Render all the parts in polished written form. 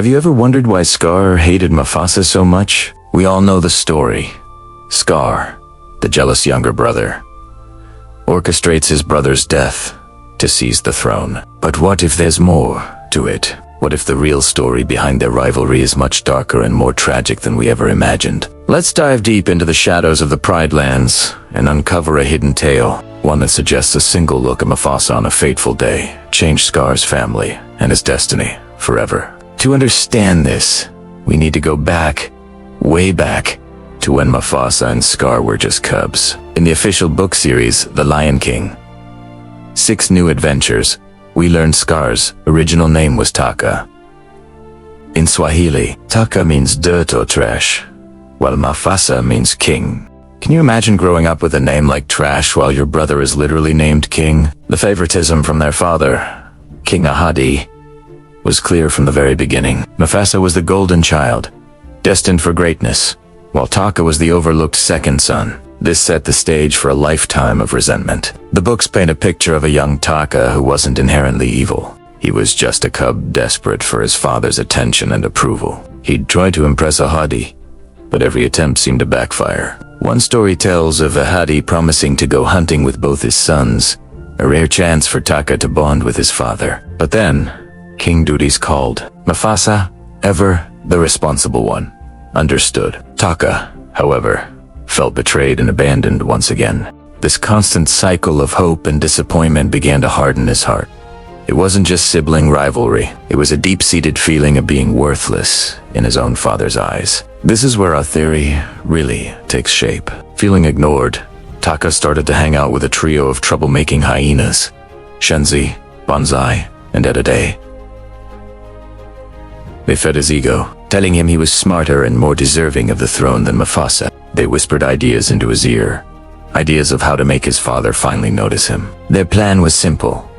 Have you ever wondered why Scar hated Mufasa so much? We all know the story. Scar, the jealous younger brother, orchestrates his brother's death to seize the throne. But what if there's more to it? What if the real story behind their rivalry is much darker and more tragic than we ever imagined? Let's dive deep into the shadows of the Pride Lands and uncover a hidden tale, one that suggests a single look at Mufasa on a fateful day changed Scar's family and his destiny forever. To understand this, we need to go back, way back, to when Mufasa and Scar were just cubs. In the official book series, The Lion King, 6 New Adventures, we learned Scar's original name was Taka. In Swahili, Taka means dirt or trash, while Mufasa means king. Can you imagine growing up with a name like trash while your brother is literally named king? The favoritism from their father, King Ahadi, was clear from the very beginning. Mufasa was the golden child, destined for greatness, while Taka was the overlooked second son. This set the stage for a lifetime of resentment. The books paint a picture of a young Taka who wasn't inherently evil. He was just a cub desperate for his father's attention and approval. He'd tried to impress Ahadi, but every attempt seemed to backfire. One story tells of Ahadi promising to go hunting with both his sons, a rare chance for Taka to bond with his father. But then, King duties called. Mufasa, ever the responsible one, understood. Taka, however, felt betrayed and abandoned once again. This constant cycle of hope and disappointment began to harden his heart. It wasn't just sibling rivalry, it was a deep-seated feeling of being worthless in his own father's eyes. This is where our theory really takes shape. Feeling ignored, Taka started to hang out with a trio of troublemaking hyenas, Shenzi, Banzai, and Edade. They fed his ego, telling him he was smarter and more deserving of the throne than Mufasa. They whispered ideas into his ear, ideas of how to make his father finally notice him. Their plan was simple: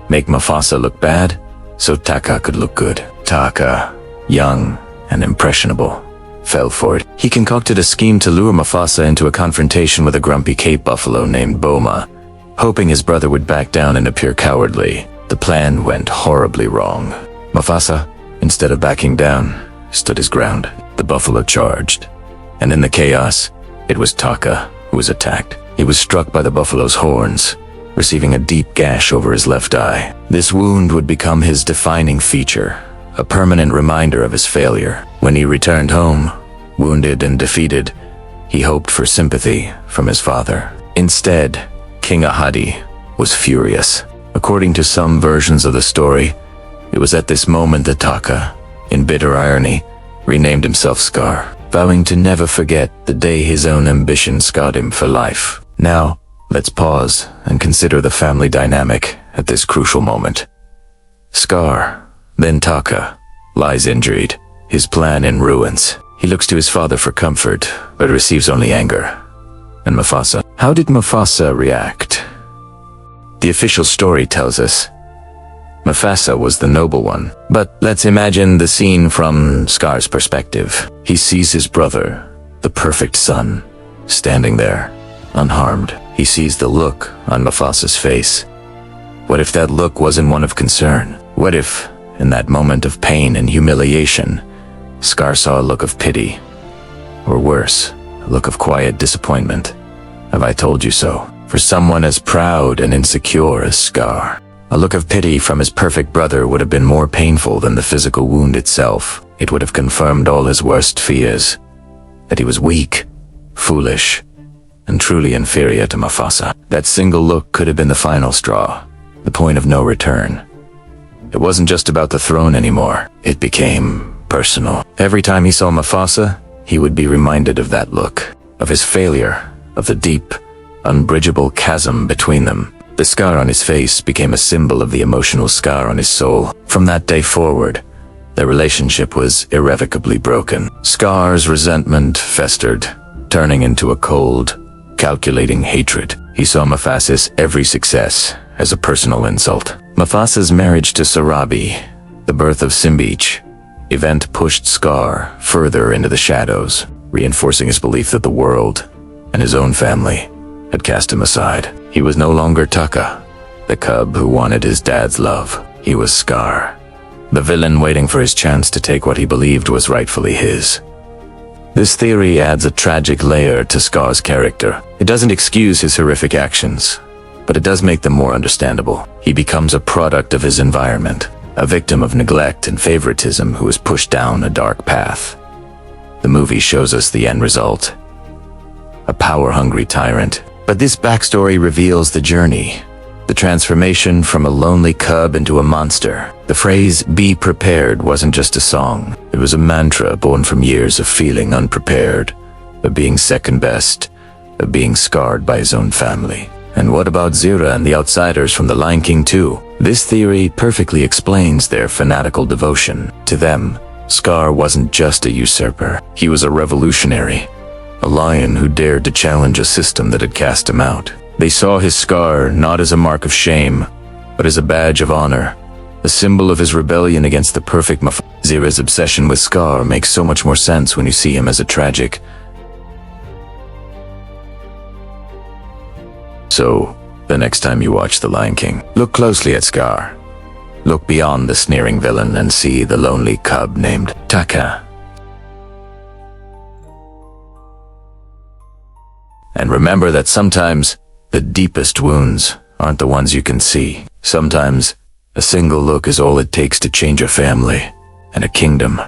make Mufasa look bad, so Taka could look good. Taka, young and impressionable, fell for it. He concocted a scheme to lure Mufasa into a confrontation with a grumpy Cape buffalo named Boma, hoping his brother would back down and appear cowardly. The plan went horribly wrong. Mufasa, instead of backing down, stood his ground. The buffalo charged, and in the chaos, it was Taka who was attacked. He was struck by the buffalo's horns, receiving a deep gash over his left eye. This wound would become his defining feature, a permanent reminder of his failure. When he returned home, wounded and defeated, he hoped for sympathy from his father. Instead, King Ahadi was furious. According to some versions of the story, it was at this moment that Taka, in bitter irony, renamed himself Scar, vowing to never forget the day his own ambition scarred him for life. Now, let's pause and consider the family dynamic at this crucial moment. Scar, then Taka, lies injured, his plan in ruins. He looks to his father for comfort, but receives only anger. And Mufasa? How did Mufasa react? The official story tells us Mufasa was the noble one. But let's imagine the scene from Scar's perspective. He sees his brother, the perfect son, standing there, unharmed. He sees the look on Mufasa's face. What if that look wasn't one of concern? What if, in that moment of pain and humiliation, Scar saw a look of pity? Or worse, a look of quiet disappointment. Have I told you so? For someone as proud and insecure as Scar, a look of pity from his perfect brother would have been more painful than the physical wound itself. It would have confirmed all his worst fears, that he was weak, foolish, and truly inferior to Mufasa. That single look could have been the final straw, the point of no return. It wasn't just about the throne anymore. It became personal. Every time he saw Mufasa, he would be reminded of that look, of his failure, of the deep, unbridgeable chasm between them. The scar on his face became a symbol of the emotional scar on his soul. From that day forward, their relationship was irrevocably broken. Scar's resentment festered, turning into a cold, calculating hatred. He saw Mufasa's every success as a personal insult. Mufasa's marriage to Sarabi, the birth of Simbiche, event pushed Scar further into the shadows, reinforcing his belief that the world and his own family had cast him aside. He was no longer Taka, the cub who wanted his dad's love. He was Scar, the villain waiting for his chance to take what he believed was rightfully his. This theory adds a tragic layer to Scar's character. It doesn't excuse his horrific actions, but it does make them more understandable. He becomes a product of his environment, a victim of neglect and favoritism who is pushed down a dark path. The movie shows us the end result: a power-hungry tyrant. But this backstory reveals the journey, the transformation from a lonely cub into a monster. The phrase, "be prepared," wasn't just a song. It was a mantra born from years of feeling unprepared, of being second best, of being scarred by his own family. And what about Zira and the outsiders from The Lion King too? This theory perfectly explains their fanatical devotion. To them, Scar wasn't just a usurper. He was a revolutionary, a lion who dared to challenge a system that had cast him out. They saw his scar not as a mark of shame, but as a badge of honor, a symbol of his rebellion against the perfect Mufasa. Zira's obsession with Scar makes so much more sense when you see him as a tragic. So, the next time you watch The Lion King, look closely at Scar. Look beyond the sneering villain and see the lonely cub named Taka. And remember that sometimes the deepest wounds aren't the ones you can see. Sometimes a single look is all it takes to change a family and a kingdom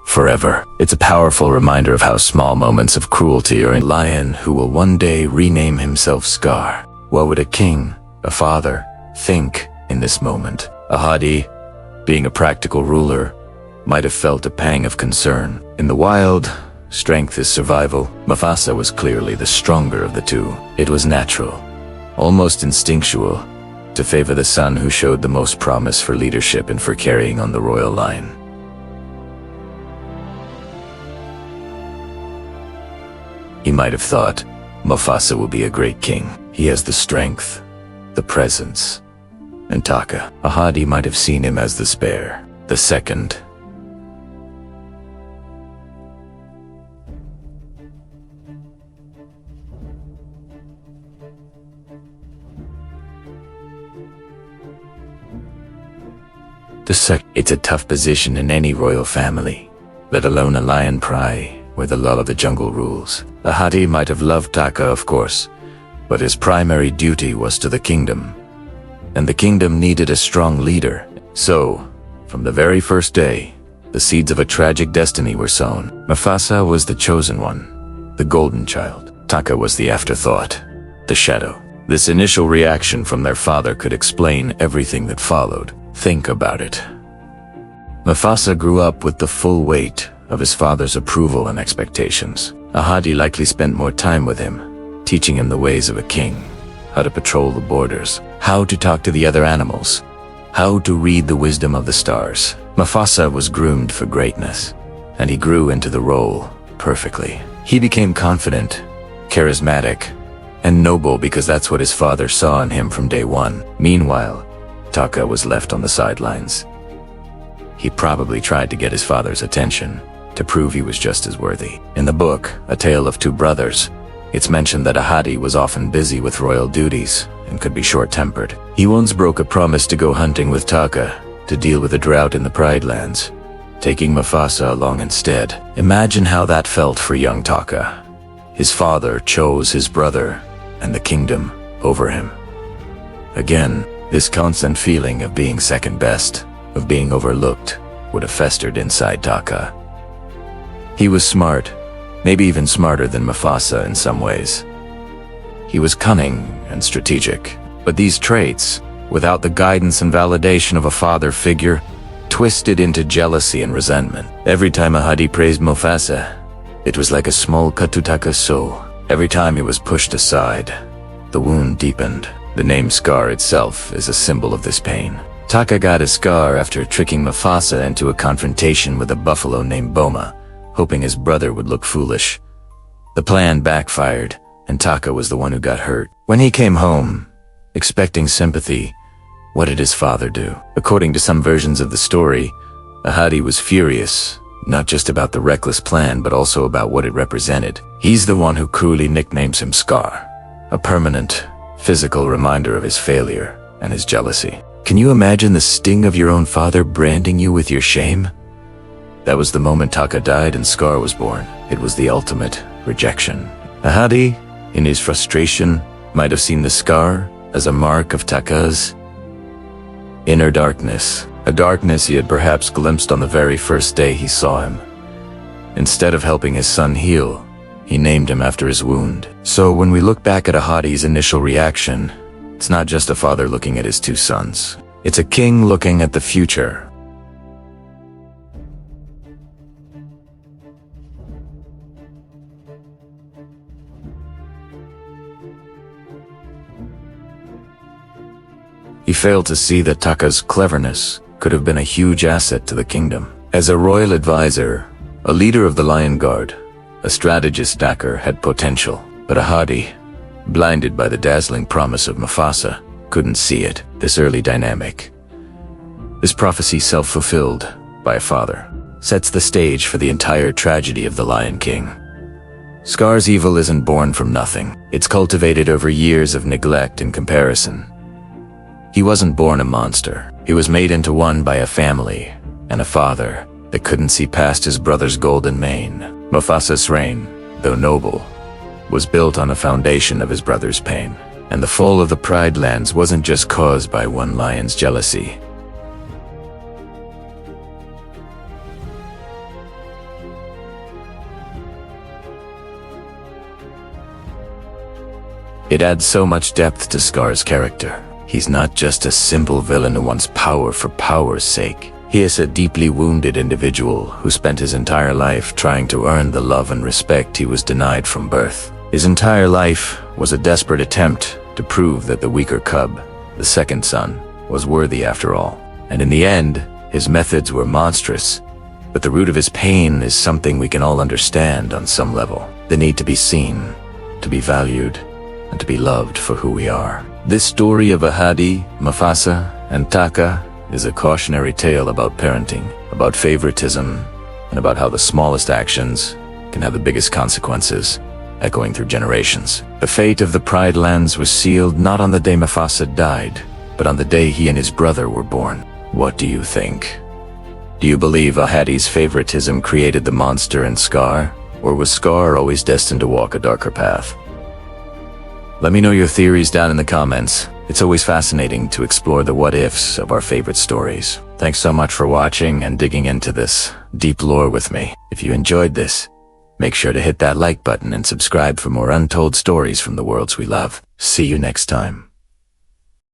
forever. It's a powerful reminder of how small moments of cruelty are in a lion who will one day rename himself Scar. What would a king, a father, think in this moment? Ahadi, being a practical ruler, might have felt a pang of concern. In the wild, strength is survival. Mufasa was clearly the stronger of the two. It was natural, almost instinctual, to favor the son who showed the most promise for leadership and for carrying on the royal line. He might have thought, Mufasa will be a great king. He has the strength, the presence. And Taka, Ahadi might have seen him as the spare, the second. It's a tough position in any royal family, let alone a lion pride where the law of the jungle rules. Ahadi might have loved Taka, of course, but his primary duty was to the kingdom. And the kingdom needed a strong leader. So, from the very first day, the seeds of a tragic destiny were sown. Mufasa was the chosen one, the golden child. Taka was the afterthought, the shadow. This initial reaction from their father could explain everything that followed. Think about it. Mufasa grew up with the full weight of his father's approval and expectations. Ahadi likely spent more time with him, teaching him the ways of a king, how to patrol the borders, how to talk to the other animals, how to read the wisdom of the stars. Mufasa was groomed for greatness, and he grew into the role perfectly. He became confident, charismatic, and noble because that's what his father saw in him from day one. Meanwhile, Taka was left on the sidelines. He probably tried to get his father's attention, to prove he was just as worthy. In the book, A Tale of Two Brothers, it's mentioned that Ahadi was often busy with royal duties and could be short-tempered. He once broke a promise to go hunting with Taka to deal with a drought in the Pride Lands, taking Mufasa along instead. Imagine how that felt for young Taka. His father chose his brother and the kingdom over him. Again, this constant feeling of being second best, of being overlooked, would have festered inside Taka. He was smart, maybe even smarter than Mufasa in some ways. He was cunning and strategic, but these traits, without the guidance and validation of a father figure, twisted into jealousy and resentment. Every time Ahadi praised Mufasa, it was like a small cut to Taka's soul. Every time he was pushed aside, the wound deepened. The name Scar itself is a symbol of this pain. Taka got a scar after tricking Mufasa into a confrontation with a buffalo named Boma, hoping his brother would look foolish. The plan backfired, and Taka was the one who got hurt. When he came home, expecting sympathy, what did his father do? According to some versions of the story, Ahadi was furious, not just about the reckless plan, but also about what it represented. He's the one who cruelly nicknames him Scar, a permanent, physical reminder of his failure and his jealousy. Can you imagine the sting of your own father branding you with your shame? That was the moment Taka died and Scar was born. It was the ultimate rejection. Ahadi, in his frustration, might have seen the scar as a mark of Taka's inner darkness, a darkness he had perhaps glimpsed on the very first day he saw him. Instead of helping his son heal, he named him after his wound. So when we look back at Ahadi's initial reaction, it's not just a father looking at his two sons. It's a king looking at the future. He failed to see that Taka's cleverness could have been a huge asset to the kingdom. As a royal advisor, a leader of the Lion Guard, a strategist stacker had potential, but Ahadi, blinded by the dazzling promise of Mufasa, couldn't see it, this early dynamic. This prophecy self-fulfilled by a father sets the stage for the entire tragedy of the Lion King. Scar's evil isn't born from nothing. It's cultivated over years of neglect and comparison. He wasn't born a monster. He was made into one by a family and a father that couldn't see past his brother's golden mane. Mufasa's reign, though noble, was built on a foundation of his brother's pain. And the fall of the Pride Lands wasn't just caused by one lion's jealousy. It adds so much depth to Scar's character. He's not just a simple villain who wants power for power's sake. He is a deeply wounded individual who spent his entire life trying to earn the love and respect he was denied from birth. His entire life was a desperate attempt to prove that the weaker cub, the second son, was worthy after all. And in the end, his methods were monstrous, but the root of his pain is something we can all understand on some level. The need to be seen, to be valued, and to be loved for who we are. This story of Ahadi, Mufasa, and Taka is a cautionary tale about parenting, about favoritism, and about how the smallest actions can have the biggest consequences, echoing through generations. The fate of the Pride Lands was sealed not on the day Mufasa died, but on the day he and his brother were born. What do you think? Do you believe Ahadi's favoritism created the monster in Scar, or was Scar always destined to walk a darker path? Let me know your theories down in the comments. It's always fascinating to explore the what-ifs of our favorite stories. Thanks so much for watching and digging into this deep lore with me. If you enjoyed this, make sure to hit that like button and subscribe for more untold stories from the worlds we love. See you next time.